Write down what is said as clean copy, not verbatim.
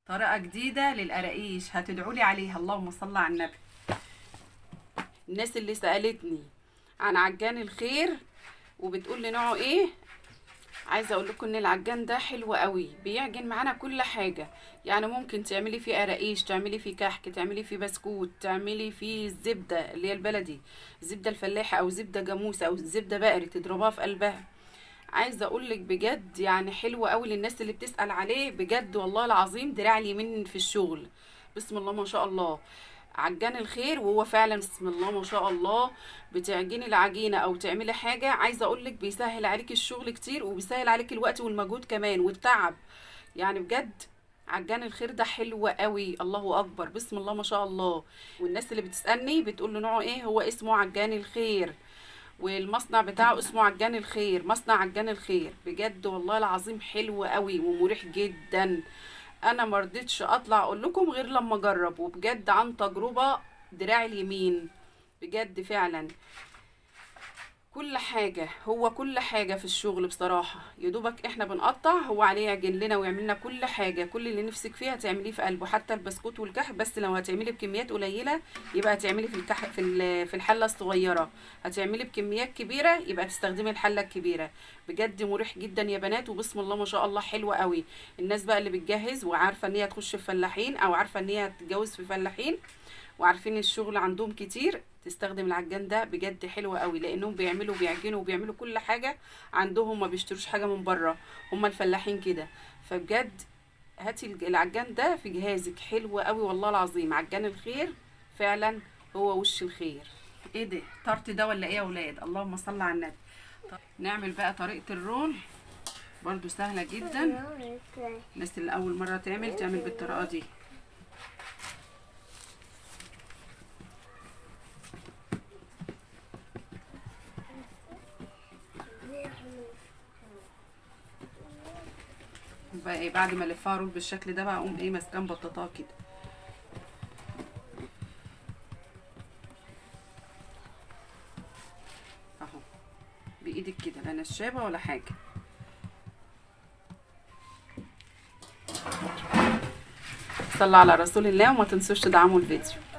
طريقة جديدة للقراقيش هتدعولي عليها، اللهم صل على النبي. الناس اللي سألتني عن عجان الخير وبتقول لي نوعه ايه، عايزه اقول لكم ان العجان ده حلو قوي، بيعجن معانا كل حاجه. يعني ممكن تعملي فيه قراقيش، تعملي فيه كحك، تعملي فيه بسكوت، تعملي فيه الزبده اللي هي البلدي، زبده الفلاحه او زبده جاموسه او زبده بقري، تضربها في قلبها. عايزه اقول لك بجد يعني حلو قوي للناس اللي بتسأل عليه، بجد والله العظيم دراع اليمين في الشغل. بسم الله ما شاء الله، عجان الخير. وهو فعلا بسم الله ما شاء الله، بتعجني العجينه او تعملي حاجه، عايزه اقول لك بيسهل عليك الشغل كتير، وبيسهل عليك الوقت والمجهود كمان والتعب. يعني بجد عجان الخير ده حلو قوي، الله اكبر، بسم الله ما شاء الله. والناس اللي بتسالني بتقول له نوعه ايه، هو اسمه عجان الخير، والمصنع بتاعه اسمه عجان الخير، مصنع عجان الخير. بجد والله العظيم حلو قوي ومريح جدا. انا مرضتش اطلع اقول لكم غير لما اجرب، وبجد عن تجربة دراعي اليمين، بجد فعلا كل حاجة، هو كل حاجة في الشغل بصراحة. يدوبك احنا بنقطع، هو عليه يعجن لنا ويعمل لنا كل حاجة، كل اللي نفسك فيها تعمليه في قلبه، حتى البسكوت والكحك. بس لو هتعملي بكميات قليلة يبقى هتعملي في الكحك في الحلة الصغيرة، هتعملي بكميات كبيرة يبقى تستخدمي الحلة الكبيرة. بجد مريح جدا يا بنات، وبسم الله ما شاء الله حلوة قوي. الناس بقى اللي بتجهز وعارفة ان هي تخش في فلاحين، او عارفة ان هي تتجوز في فلاحين، وعارفين الشغل عندهم كتير، تستخدم العجان ده. بجد حلو قوي، لانهم بيعجنوا وبيعملوا كل حاجه عندهم، ما بيشتروش حاجه من بره، هم الفلاحين كده. فبجد هاتي العجان ده في جهازك، حلو قوي والله العظيم. عجان الخير فعلا هو وش الخير. ايه ده طرت ده ولا ايه يا اولاد؟ اللهم صل على النبي. نعمل بقى طريقه الرول، برضو سهله جدا. الناس اللي اول مره تعمل بالطريقه دي. بقى ايه بعد ما الفها رول بالشكل ده، بقى اقوم ايه ماسكاه مبططاه كده اهو بايدك كده، لا نشابه ولا حاجه. صلوا على رسول الله، وما تنسوش تدعموا الفيديو.